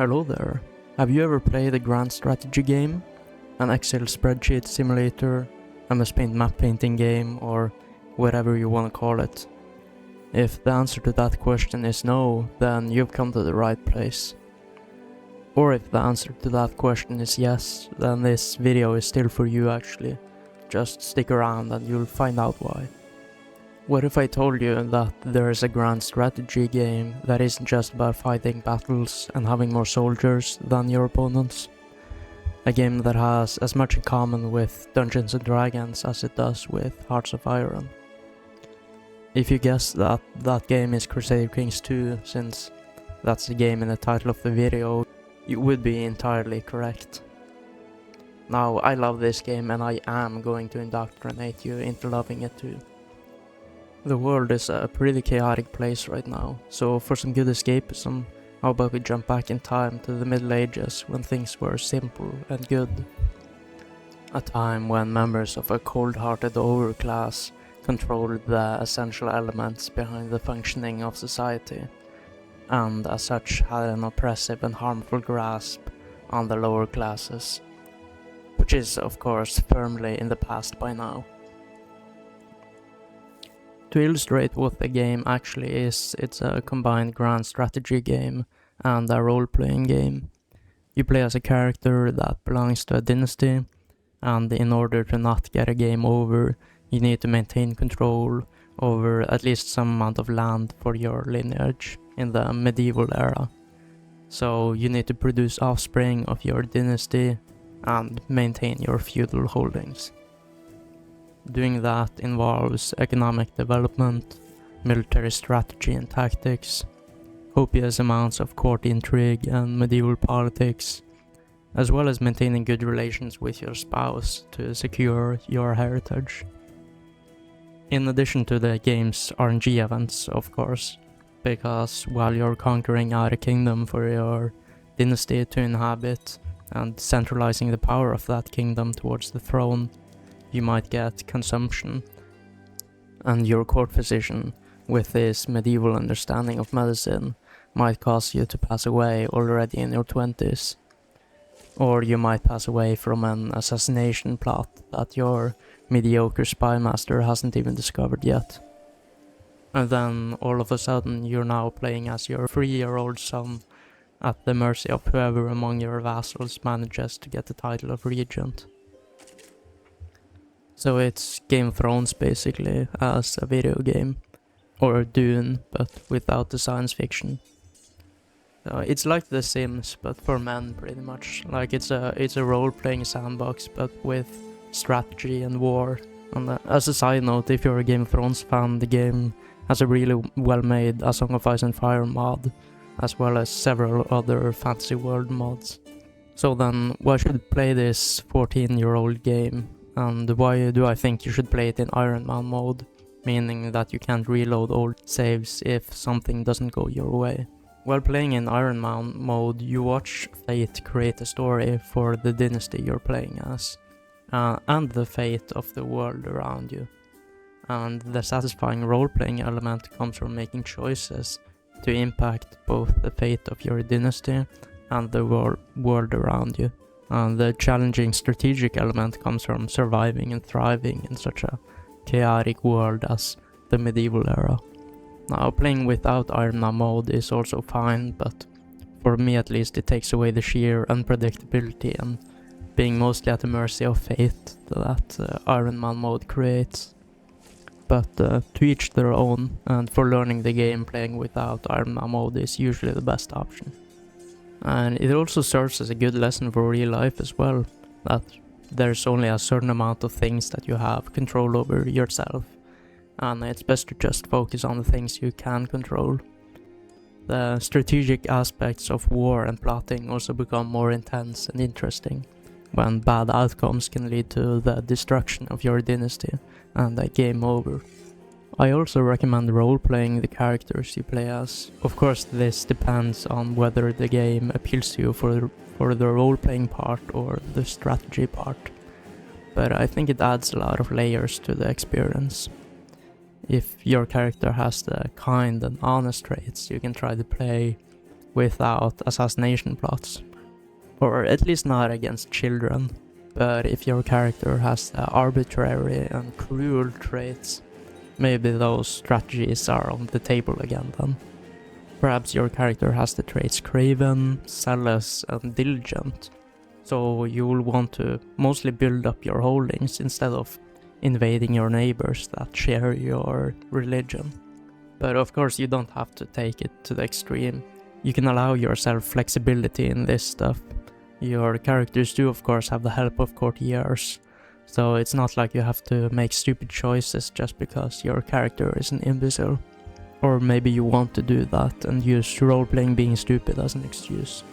Hello there. Have you ever played a grand strategy game? An Excel spreadsheet simulator? A MS Paint map painting game, or whatever you want to call it? If the answer to that question is no, then you've come to the right place. Or if the answer to that question is yes, then this video is still for you actually. Just stick around and you'll find out why. What if I told you that there is a grand strategy game that isn't just about fighting battles and having more soldiers than your opponents? A game that has as much in common with Dungeons & Dragons as it does with Hearts of Iron. If you guess that that game is Crusader Kings 2, since that's the game in the title of the video, you would be entirely correct. Now, I love this game and I am going to indoctrinate you into loving it too. The world is a pretty chaotic place right now, so for some good escapism, how about we jump back in time to the Middle Ages when things were simple and good? A time when members of a cold-hearted overclass controlled the essential elements behind the functioning of society, and as such had an oppressive and harmful grasp on the lower classes, which is of course firmly in the past by now. To illustrate what the game actually is, it's a combined grand strategy game and a role-playing game. You play as a character that belongs to a dynasty, and in order to not get a game over, you need to maintain control over at least some amount of land for your lineage in the medieval era. So you need to produce offspring of your dynasty and maintain your feudal holdings. Doing that involves economic development, military strategy and tactics, copious amounts of court intrigue and medieval politics, as well as maintaining good relations with your spouse to secure your heritage. In addition to the game's RNG events, of course, because while you're conquering out a kingdom for your dynasty to inhabit and centralizing the power of that kingdom towards the throne, you might get consumption, and your court physician, with his medieval understanding of medicine, might cause you to pass away already in your 20s. Or you might pass away from an assassination plot that your mediocre spy master hasn't even discovered yet. And then all of a sudden you're now playing as your 3-year-old son at the mercy of whoever among your vassals manages to get the title of regent. So it's Game of Thrones basically, as a video game. Or Dune, but without the science fiction. It's like The Sims, but for men pretty much. Like it's a role-playing sandbox, but with strategy and war. And as a side note, if you're a Game of Thrones fan, the game has a really well-made A Song of Ice and Fire mod, as well as several other fantasy world mods. So then, why should you play this 14-year-old game? And why do I think you should play it in Iron Man mode, meaning that you can't reload old saves if something doesn't go your way? While playing in Iron Man mode, you watch fate create a story for the dynasty you're playing as, and the fate of the world around you. And the satisfying role-playing element comes from making choices to impact both the fate of your dynasty and the world around you. And the challenging strategic element comes from surviving and thriving in such a chaotic world as the medieval era. Now, playing without Iron Man mode is also fine, but for me at least it takes away the sheer unpredictability and being mostly at the mercy of fate that Iron Man mode creates. But to each their own, and for learning the game, playing without Iron Man mode is usually the best option. And it also serves as a good lesson for real life as well, that there's only a certain amount of things that you have control over yourself, and it's best to just focus on the things you can control. The strategic aspects of war and plotting also become more intense and interesting, when bad outcomes can lead to the destruction of your dynasty and a game over. I also recommend role-playing the characters you play as. Of course, this depends on whether the game appeals to you for the role-playing part or the strategy part, but I think it adds a lot of layers to the experience. If your character has the kind and honest traits, you can try to play without assassination plots. Or at least not against children. But if your character has arbitrary and cruel traits, maybe those strategies are on the table again then. Perhaps your character has the traits craven, zealous, and diligent, so you will want to mostly build up your holdings instead of invading your neighbors that share your religion. But of course you don't have to take it to the extreme. You can allow yourself flexibility in this stuff. Your characters do of course have the help of courtiers, so it's not like you have to make stupid choices just because your character is an imbecile. Or maybe you want to do that and use role-playing being stupid as an excuse.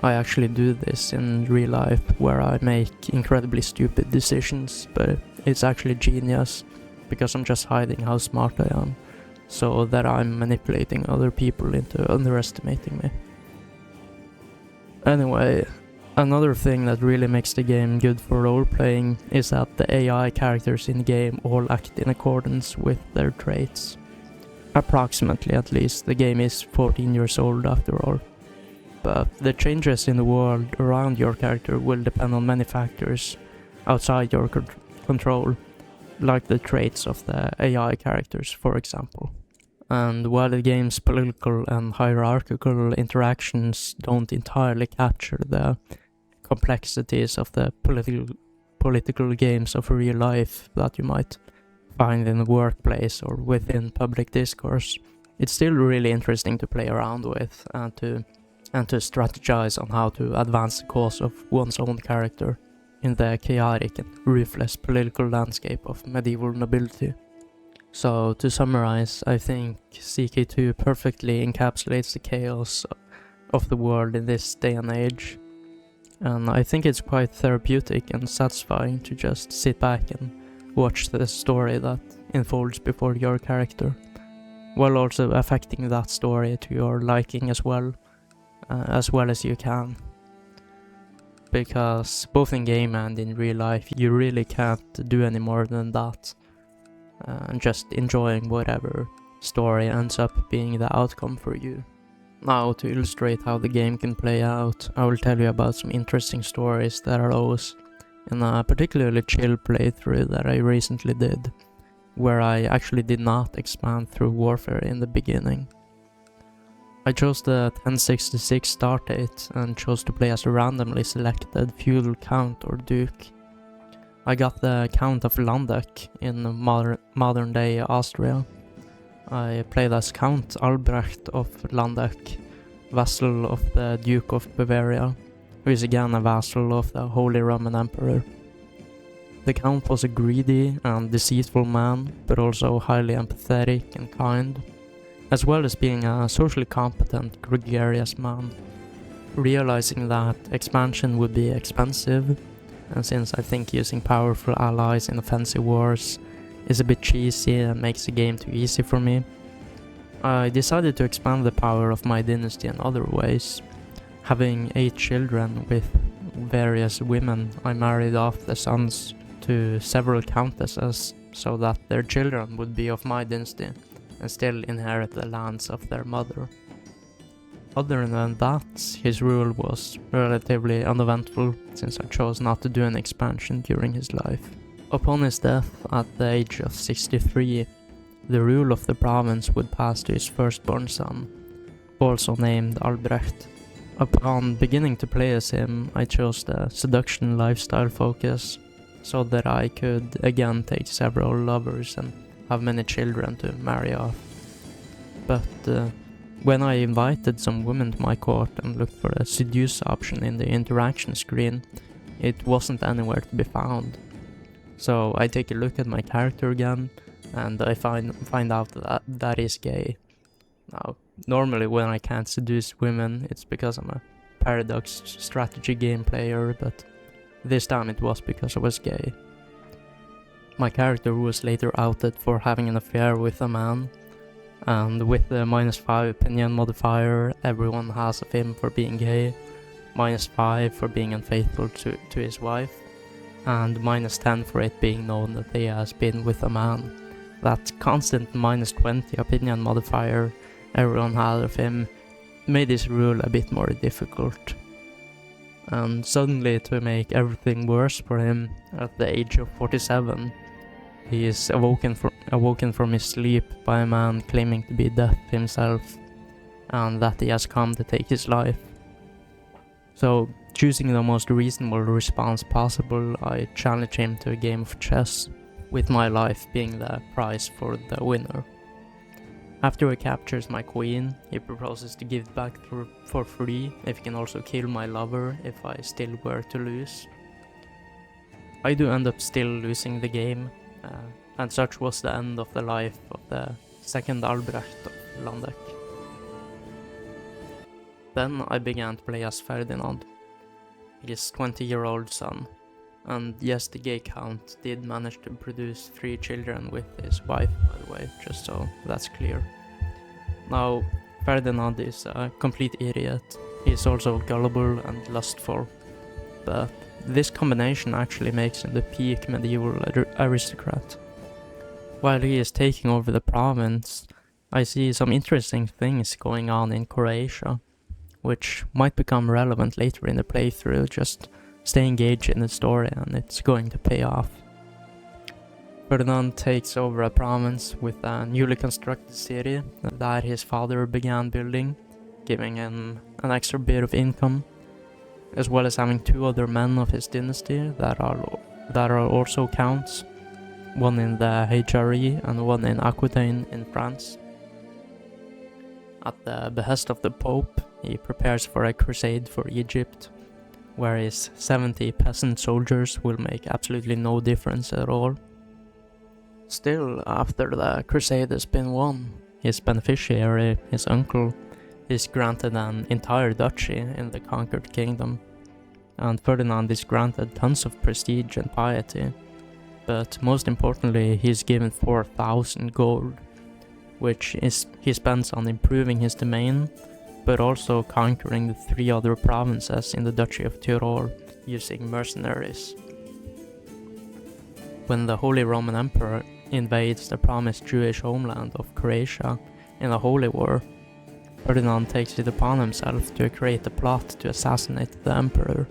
I actually do this in real life, where I make incredibly stupid decisions, but it's actually genius, because I'm just hiding how smart I am, so that I'm manipulating other people into underestimating me. Anyway, another thing that really makes the game good for role-playing is that the AI characters in the game all act in accordance with their traits. Approximately, at least. The game is 14 years old after all. But the changes in the world around your character will depend on many factors outside your control, like the traits of the AI characters, for example. And while the game's political and hierarchical interactions don't entirely capture the complexities of the political games of real life that you might find in the workplace or within public discourse, it's still really interesting to play around with and to strategize on how to advance the cause of one's own character in the chaotic and ruthless political landscape of medieval nobility. So to summarize, I think CK2 perfectly encapsulates the chaos of the world in this day and age, and I think it's quite therapeutic and satisfying to just sit back and watch the story that unfolds before your character, while also affecting that story to your liking as well as you can. Because both in game and in real life, you really can't do any more than that, and just enjoying whatever story ends up being the outcome for you. Now, to illustrate how the game can play out, I will tell you about some interesting stories that arose in a particularly chill playthrough that I recently did, where I actually did not expand through warfare in the beginning. I chose the 1066 start date and chose to play as a randomly selected feudal count or duke. I got the Count of Landeck in modern day Austria. I played as Count Albrecht of Landeck, vassal of the Duke of Bavaria, who is again a vassal of the Holy Roman Emperor. The Count was a greedy and deceitful man, but also highly empathetic and kind, as well as being a socially competent, gregarious man. Realizing that expansion would be expensive, and since I think using powerful allies in offensive wars is a bit cheesy and makes the game too easy for me, I decided to expand the power of my dynasty in other ways. Having 8 children with various women, I married off the sons to several countesses so that their children would be of my dynasty and still inherit the lands of their mother. Other than that, his rule was relatively uneventful, since I chose not to do an expansion during his life. Upon his death at the age of 63, the rule of the province would pass to his firstborn son, also named Albrecht. Upon beginning to play as him, I chose the seduction lifestyle focus, so that I could again take several lovers and have many children to marry off. But when I invited some women to my court and looked for a seduce option in the interaction screen, it wasn't anywhere to be found. So I take a look at my character again, and I find out that is gay. Now, normally when I can't seduce women, it's because I'm a paradox strategy game player, but this time it was because I was gay. My character was later outed for having an affair with a man, and with the -5 opinion modifier everyone has of him for being gay, -5 for being unfaithful to his wife, and -10 for it being known that he has been with a man. That constant -20 opinion modifier everyone had of him made his rule a bit more difficult. And suddenly, to make everything worse for him, at the age of 47, he is awoken from his sleep by a man claiming to be Death himself, and that he has come to take his life. So, choosing the most reasonable response possible, I challenge him to a game of chess, with my life being the prize for the winner. After he captures my queen, he proposes to give it back for free if he can also kill my lover if I still were to lose. I do end up still losing the game, and such was the end of the life of the second Albrecht of Landeck. Then I began to play as Ferdinand, his 20-year-old son, and yes, the gay count did manage to produce 3 children with his wife, by the way, just so that's clear. Now, Ferdinand is a complete idiot. He's also gullible and lustful, but this combination actually makes him the peak medieval aristocrat. While he is taking over the province, I see some interesting things going on in Croatia, which might become relevant later in the playthrough. Just stay engaged in the story and it's going to pay off. Ferdinand takes over a province with a newly constructed city that his father began building, giving him an extra bit of income, as well as having 2 other men of his dynasty that are also counts, one in the HRE and one in Aquitaine in France. At the behest of the Pope, he prepares for a crusade for Egypt, where his 70 peasant soldiers will make absolutely no difference at all. Still, after the crusade has been won, his beneficiary, his uncle, is granted an entire duchy in the conquered kingdom, and Ferdinand is granted tons of prestige and piety, but most importantly he is given 4,000 gold, which he spends on improving his domain, but also conquering the 3 other provinces in the Duchy of Tyrol using mercenaries. When the Holy Roman Emperor invades the promised Jewish homeland of Croatia in a holy war, Ferdinand takes it upon himself to create a plot to assassinate the emperor,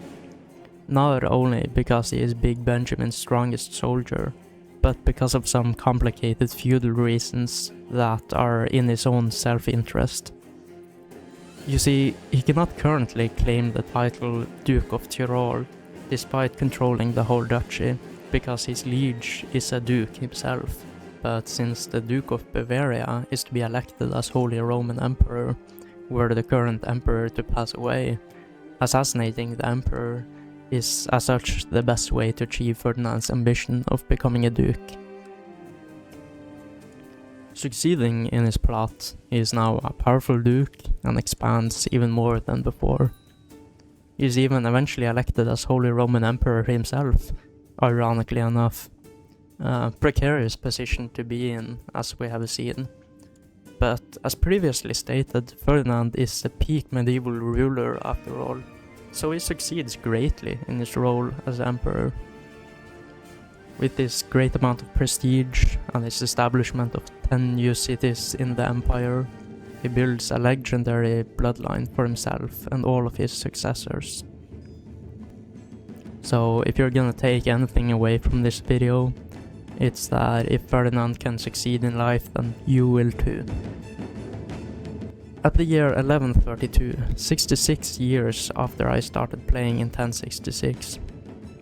not only because he is Big Benjamin's strongest soldier, but because of some complicated feudal reasons that are in his own self-interest. You see, he cannot currently claim the title Duke of Tyrol, despite controlling the whole duchy, because his liege is a duke himself. But since the Duke of Bavaria is to be elected as Holy Roman Emperor, were the current emperor to pass away, assassinating the emperor is as such the best way to achieve Ferdinand's ambition of becoming a duke. Succeeding in his plot, he is now a powerful duke and expands even more than before. He is even eventually elected as Holy Roman Emperor himself, ironically enough. A precarious position to be in, as we have seen. But as previously stated, Ferdinand is a peak medieval ruler after all, so he succeeds greatly in his role as emperor. With this great amount of prestige and his establishment of 10 new cities in the empire, he builds a legendary bloodline for himself and all of his successors. So if you're gonna take anything away from this video, it's that if Ferdinand can succeed in life, then you will too. At the year 1132, 66 years after I started playing in 1066,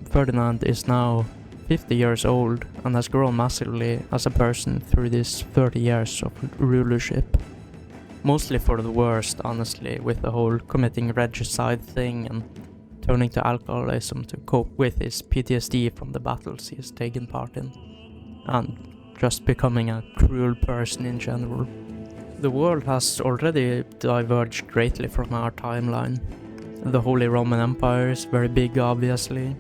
Ferdinand is now 50 years old and has grown massively as a person through these 30 years of rulership. Mostly for the worst, honestly, with the whole committing regicide thing and turning to alcoholism to cope with his PTSD from the battles he has taken part in, and just becoming a cruel person in general. The world has already diverged greatly from our timeline. The Holy Roman Empire is very big, obviously.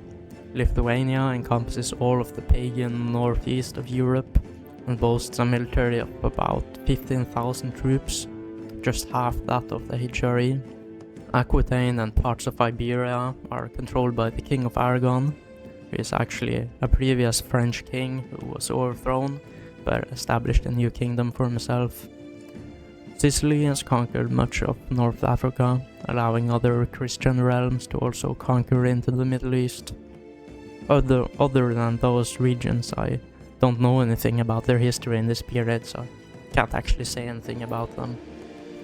Lithuania encompasses all of the pagan northeast of Europe and boasts a military of about 15,000 troops, just half that of the HRE. Aquitaine and parts of Iberia are controlled by the King of Aragon, who is actually a previous French king who was overthrown but established a new kingdom for himself. Sicily has conquered much of North Africa, allowing other Christian realms to also conquer into the Middle East. Other than those regions, I don't know anything about their history in this period, so I can't actually say anything about them.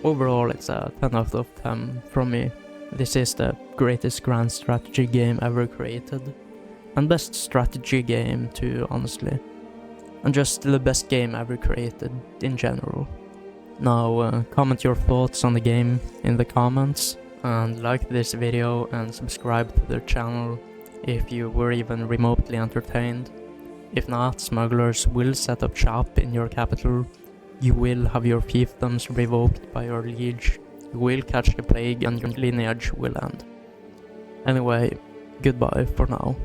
Overall, it's a 10 out of 10 from me. This is the greatest grand strategy game ever created, and best strategy game too, honestly. And just the best game ever created in general. Now, comment your thoughts on the game in the comments, and like this video and subscribe to their channel if you were even remotely entertained. If not, smugglers will set up shop in your capital, you will have your fiefdoms revoked by your liege, you will catch the plague and your lineage will end. Anyway, goodbye for now.